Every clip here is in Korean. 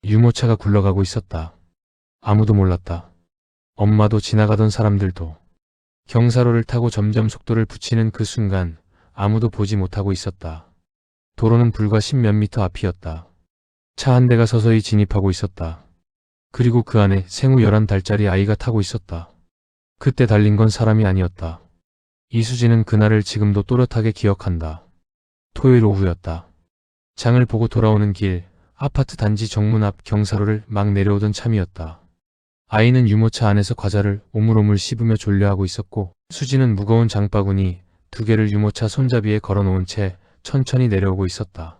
유모차가 굴러가고 있었다. 아무도 몰랐다. 엄마도 지나가던 사람들도. 경사로를 타고 점점 속도를 붙이는 그 순간 아무도 보지 못하고 있었다. 도로는 불과 10몇 미터 앞이었다. 차 한 대가 서서히 진입하고 있었다. 그리고 그 안에 생후 11달짜리 아이가 타고 있었다. 그때 달린 건 사람이 아니었다. 이수진은 그날을 지금도 또렷하게 기억한다. 토요일 오후였다. 장을 보고 돌아오는 길, 아파트 단지 정문 앞 경사로를 막 내려오던 참이었다. 아이는 유모차 안에서 과자를 오물오물 씹으며 졸려하고 있었고, 수진은 무거운 장바구니 2개를 유모차 손잡이에 걸어놓은 채 천천히 내려오고 있었다.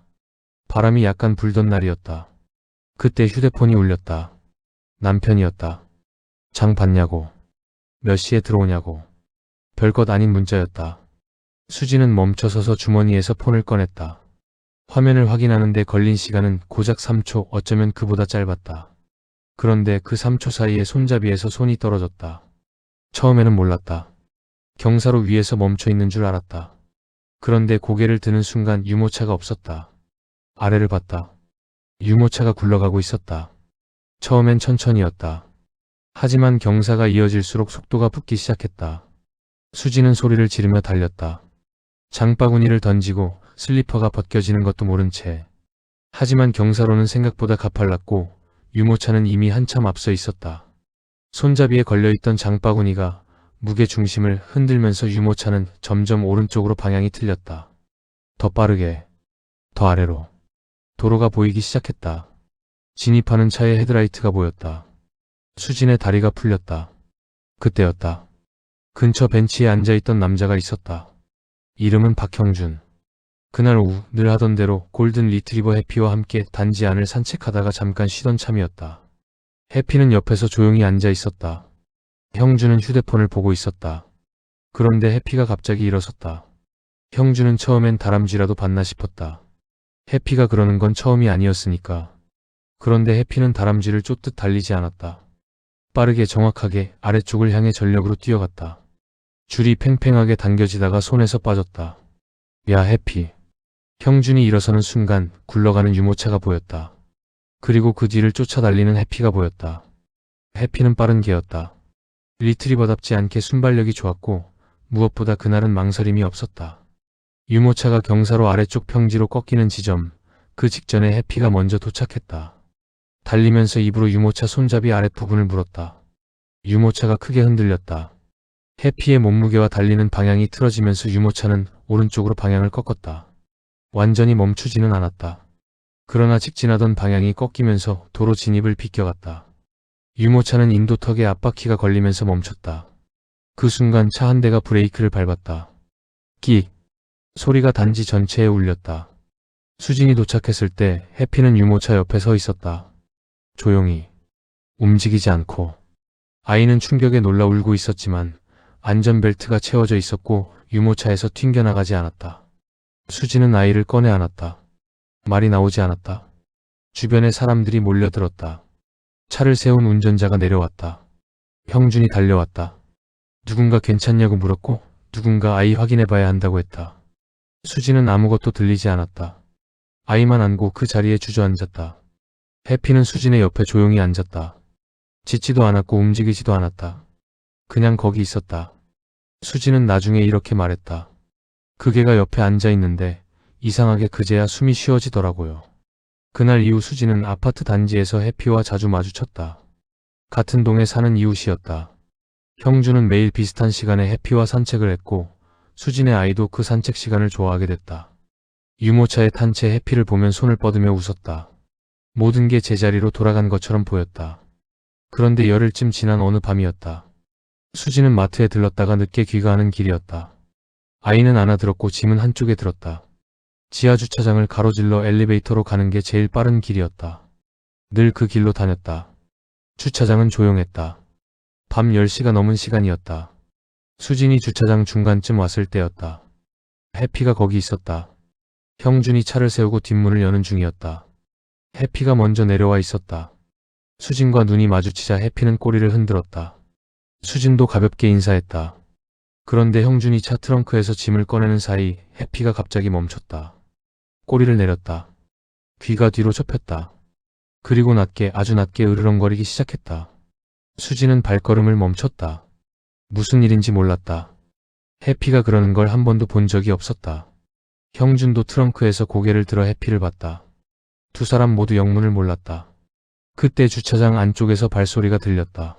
바람이 약간 불던 날이었다. 그때 휴대폰이 울렸다. 남편이었다. 장 봤냐고. 몇 시에 들어오냐고. 별것 아닌 문자였다. 수진은 멈춰서서 주머니에서 폰을 꺼냈다. 화면을 확인하는데 걸린 시간은 고작 3초, 어쩌면 그보다 짧았다. 그런데 그 3초 사이에 손잡이에서 손이 떨어졌다. 처음에는 몰랐다. 경사로 위에서 멈춰 있는 줄 알았다. 그런데 고개를 드는 순간 유모차가 없었다. 아래를 봤다. 유모차가 굴러가고 있었다. 처음엔 천천히였다. 하지만 경사가 이어질수록 속도가 붙기 시작했다. 수지는 소리를 지르며 달렸다. 장바구니를 던지고 슬리퍼가 벗겨지는 것도 모른 채. 하지만 경사로는 생각보다 가팔랐고 유모차는 이미 한참 앞서 있었다. 손잡이에 걸려있던 장바구니가 무게 중심을 흔들면서 유모차는 점점 오른쪽으로 방향이 틀렸다. 더 빠르게, 더 아래로. 도로가 보이기 시작했다. 진입하는 차의 헤드라이트가 보였다. 수진의 다리가 풀렸다. 그때였다. 근처 벤치에 앉아있던 남자가 있었다. 이름은 박형준. 그날 오후 늘 하던 대로 골든 리트리버 해피와 함께 단지 안을 산책하다가 잠깐 쉬던 참이었다. 해피는 옆에서 조용히 앉아 있었다. 형준은 휴대폰을 보고 있었다. 그런데 해피가 갑자기 일어섰다. 형준은 처음엔 다람쥐라도 봤나 싶었다. 해피가 그러는 건 처음이 아니었으니까. 그런데 해피는 다람쥐를 쫓듯 달리지 않았다. 빠르게 정확하게 아래쪽을 향해 전력으로 뛰어갔다. 줄이 팽팽하게 당겨지다가 손에서 빠졌다. 야, 해피. 형준이 일어서는 순간 굴러가는 유모차가 보였다. 그리고 그 뒤를 쫓아 달리는 해피가 보였다. 해피는 빠른 개였다. 리트리버답지 않게 순발력이 좋았고 무엇보다 그날은 망설임이 없었다. 유모차가 경사로 아래쪽 평지로 꺾이는 지점, 그 직전에 해피가 먼저 도착했다. 달리면서 입으로 유모차 손잡이 아랫부분을 물었다. 유모차가 크게 흔들렸다. 해피의 몸무게와 달리는 방향이 틀어지면서 유모차는 오른쪽으로 방향을 꺾었다. 완전히 멈추지는 않았다. 그러나 직진하던 방향이 꺾이면서 도로 진입을 비껴갔다. 유모차는 인도턱에 앞바퀴가 걸리면서 멈췄다. 그 순간 차 한 대가 브레이크를 밟았다. 끽! 소리가 단지 전체에 울렸다. 수진이 도착했을 때 해피는 유모차 옆에 서 있었다. 조용히. 움직이지 않고. 아이는 충격에 놀라 울고 있었지만 안전벨트가 채워져 있었고 유모차에서 튕겨나가지 않았다. 수지는 아이를 꺼내 안았다. 말이 나오지 않았다. 주변에 사람들이 몰려들었다. 차를 세운 운전자가 내려왔다. 형준이 달려왔다. 누군가 괜찮냐고 물었고 누군가 아이 확인해봐야 한다고 했다. 수지는 아무것도 들리지 않았다. 아이만 안고 그 자리에 주저앉았다. 해피는 수진의 옆에 조용히 앉았다. 짖지도 않았고 움직이지도 않았다. 그냥 거기 있었다. 수지는 나중에 이렇게 말했다. 그 개가 옆에 앉아 있는데 이상하게 그제야 숨이 쉬어지더라고요. 그날 이후 수지는 아파트 단지에서 해피와 자주 마주쳤다. 같은 동에 사는 이웃이었다. 형준은 매일 비슷한 시간에 해피와 산책을 했고 수진의 아이도 그 산책 시간을 좋아하게 됐다. 유모차에 탄 채 해피를 보면 손을 뻗으며 웃었다. 모든 게 제자리로 돌아간 것처럼 보였다. 그런데 열흘쯤 지난 어느 밤이었다. 수지는 마트에 들렀다가 늦게 귀가하는 길이었다. 아이는 안아들었고 짐은 한쪽에 들었다. 지하주차장을 가로질러 엘리베이터로 가는 게 제일 빠른 길이었다. 늘 그 길로 다녔다. 주차장은 조용했다. 밤 10시가 넘은 시간이었다. 수진이 주차장 중간쯤 왔을 때였다. 해피가 거기 있었다. 형준이 차를 세우고 뒷문을 여는 중이었다. 해피가 먼저 내려와 있었다. 수진과 눈이 마주치자 해피는 꼬리를 흔들었다. 수진도 가볍게 인사했다. 그런데 형준이 차 트렁크에서 짐을 꺼내는 사이 해피가 갑자기 멈췄다. 꼬리를 내렸다. 귀가 뒤로 접혔다. 그리고 낮게 아주 낮게 으르렁거리기 시작했다. 수지는 발걸음을 멈췄다. 무슨 일인지 몰랐다. 해피가 그러는 걸 한 번도 본 적이 없었다. 형준도 트렁크에서 고개를 들어 해피를 봤다. 두 사람 모두 영문을 몰랐다. 그때 주차장 안쪽에서 발소리가 들렸다.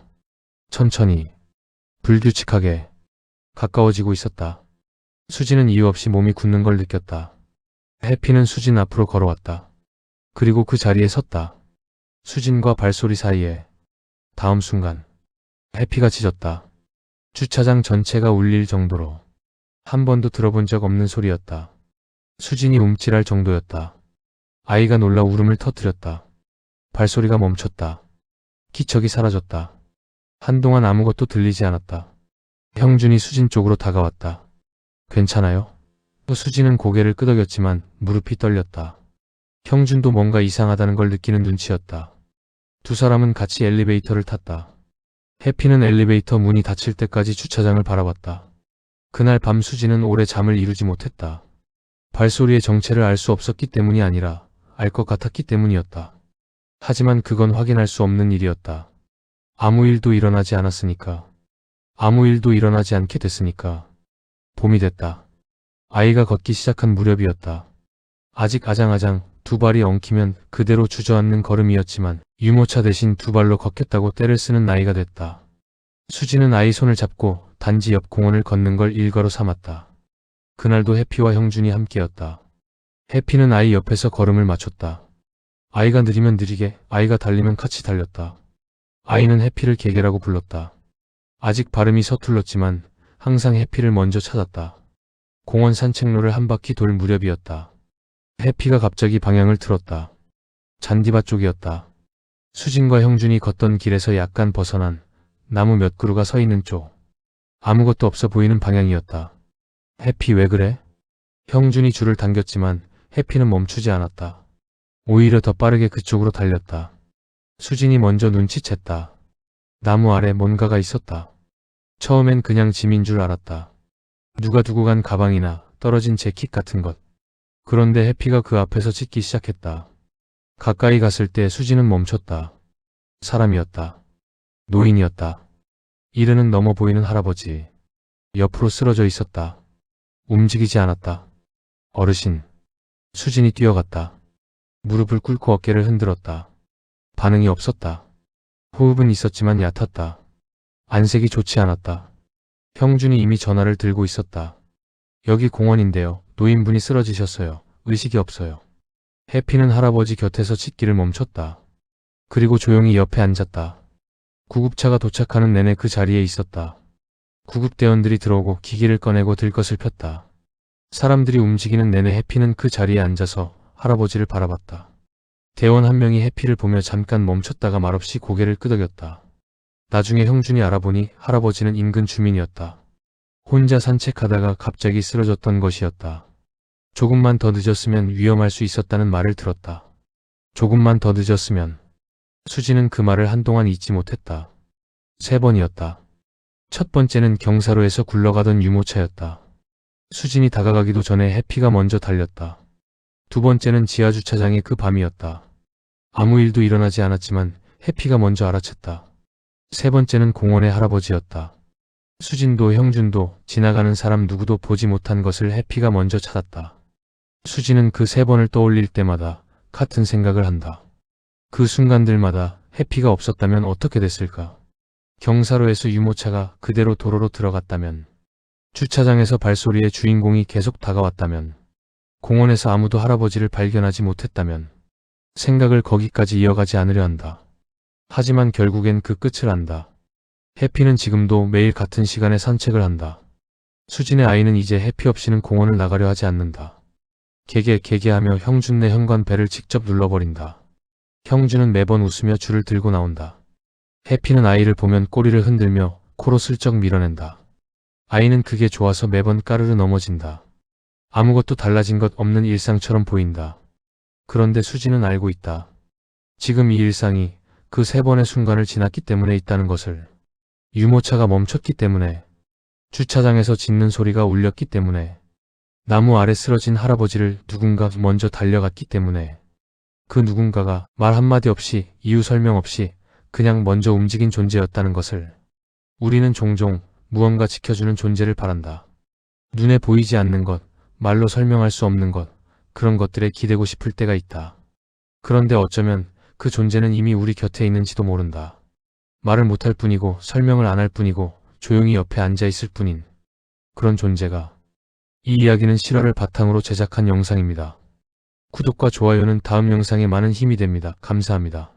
천천히, 불규칙하게 가까워지고 있었다. 수지는 이유 없이 몸이 굳는 걸 느꼈다. 해피는 수진 앞으로 걸어왔다. 그리고 그 자리에 섰다. 수진과 발소리 사이에 다음 순간 해피가 짖었다. 주차장 전체가 울릴 정도로 한 번도 들어본 적 없는 소리였다. 수진이 움찔할 정도였다. 아이가 놀라 울음을 터뜨렸다. 발소리가 멈췄다. 기척이 사라졌다. 한동안 아무것도 들리지 않았다. 형준이 수진 쪽으로 다가왔다. 괜찮아요? 수진은 고개를 끄덕였지만 무릎이 떨렸다. 형준도 뭔가 이상하다는 걸 느끼는 눈치였다. 두 사람은 같이 엘리베이터를 탔다. 해피는 엘리베이터 문이 닫힐 때까지 주차장을 바라봤다. 그날 밤 수진은 오래 잠을 이루지 못했다. 발소리의 정체를 알 수 없었기 때문이 아니라 알 것 같았기 때문이었다. 하지만 그건 확인할 수 없는 일이었다. 아무 일도 일어나지 않았으니까. 아무 일도 일어나지 않게 됐으니까. 봄이 됐다. 아이가 걷기 시작한 무렵이었다. 아직 아장아장 두 발이 엉키면 그대로 주저앉는 걸음이었지만 유모차 대신 두 발로 걷겠다고 떼를 쓰는 나이가 됐다. 수지는 아이 손을 잡고 단지 옆 공원을 걷는 걸 일과로 삼았다. 그날도 해피와 형준이 함께였다. 해피는 아이 옆에서 걸음을 맞췄다. 아이가 느리면 느리게, 아이가 달리면 같이 달렸다. 아이는 해피를 개개라고 불렀다. 아직 발음이 서툴렀지만 항상 해피를 먼저 찾았다. 공원 산책로를 한 바퀴 돌 무렵이었다. 해피가 갑자기 방향을 틀었다. 잔디밭 쪽이었다. 수진과 형준이 걷던 길에서 약간 벗어난 나무 몇 그루가 서 있는 쪽. 아무것도 없어 보이는 방향이었다. 해피 왜 그래? 형준이 줄을 당겼지만 해피는 멈추지 않았다. 오히려 더 빠르게 그쪽으로 달렸다. 수진이 먼저 눈치챘다. 나무 아래 뭔가가 있었다. 처음엔 그냥 짐인 줄 알았다. 누가 두고 간 가방이나 떨어진 재킷 같은 것. 그런데 해피가 그 앞에서 짖기 시작했다. 가까이 갔을 때 수진은 멈췄다. 사람이었다. 노인이었다. 이르는 넘어 보이는 할아버지. 옆으로 쓰러져 있었다. 움직이지 않았다. 어르신. 수진이 뛰어갔다. 무릎을 꿇고 어깨를 흔들었다. 반응이 없었다. 호흡은 있었지만 얕았다. 안색이 좋지 않았다. 형준이 이미 전화를 들고 있었다. 여기 공원인데요. 노인분이 쓰러지셨어요. 의식이 없어요. 해피는 할아버지 곁에서 짖기를 멈췄다. 그리고 조용히 옆에 앉았다. 구급차가 도착하는 내내 그 자리에 있었다. 구급대원들이 들어오고 기기를 꺼내고 들것을 폈다. 사람들이 움직이는 내내 해피는 그 자리에 앉아서 할아버지를 바라봤다. 대원 한 명이 해피를 보며 잠깐 멈췄다가 말없이 고개를 끄덕였다. 나중에 형준이 알아보니 할아버지는 인근 주민이었다. 혼자 산책하다가 갑자기 쓰러졌던 것이었다. 조금만 더 늦었으면 위험할 수 있었다는 말을 들었다. 조금만 더 늦었으면. 수지는 그 말을 한동안 잊지 못했다. 3번이었다. 첫 번째는 경사로에서 굴러가던 유모차였다. 수진이 다가가기도 전에 해피가 먼저 달렸다. 두 번째는 지하주차장의 그 밤이었다. 아무 일도 일어나지 않았지만 해피가 먼저 알아챘다. 세 번째는 공원의 할아버지였다. 수진도 형준도 지나가는 사람 누구도 보지 못한 것을 해피가 먼저 찾았다. 수지는 그 3번을 떠올릴 때마다 같은 생각을 한다. 그 순간들마다 해피가 없었다면 어떻게 됐을까? 경사로에서 유모차가 그대로 도로로 들어갔다면, 주차장에서 발소리의 주인공이 계속 다가왔다면, 공원에서 아무도 할아버지를 발견하지 못했다면, 생각을 거기까지 이어가지 않으려 한다. 하지만 결국엔 그 끝을 안다. 해피는 지금도 매일 같은 시간에 산책을 한다. 수진의 아이는 이제 해피 없이는 공원을 나가려 하지 않는다. 개개하며 형준네 현관배를 직접 눌러버린다. 형준은 매번 웃으며 줄을 들고 나온다. 해피는 아이를 보면 꼬리를 흔들며 코로 슬쩍 밀어낸다. 아이는 그게 좋아서 매번 까르르 넘어진다. 아무것도 달라진 것 없는 일상처럼 보인다. 그런데 수지는 알고 있다. 지금 이 일상이 그 3번의 순간을 지났기 때문에 있다는 것을. 유모차가 멈췄기 때문에, 주차장에서 짖는 소리가 울렸기 때문에, 나무 아래 쓰러진 할아버지를 누군가 먼저 달려갔기 때문에, 그 누군가가 말 한마디 없이 이유 설명 없이 그냥 먼저 움직인 존재였다는 것을. 우리는 종종 무언가 지켜주는 존재를 바란다. 눈에 보이지 않는 것, 말로 설명할 수 없는 것, 그런 것들에 기대고 싶을 때가 있다. 그런데 어쩌면 그 존재는 이미 우리 곁에 있는지도 모른다. 말을 못할 뿐이고 설명을 안 할 뿐이고 조용히 옆에 앉아 있을 뿐인 그런 존재가. 이 이야기는 실화를 바탕으로 제작한 영상입니다. 구독과 좋아요는 다음 영상에 많은 힘이 됩니다. 감사합니다.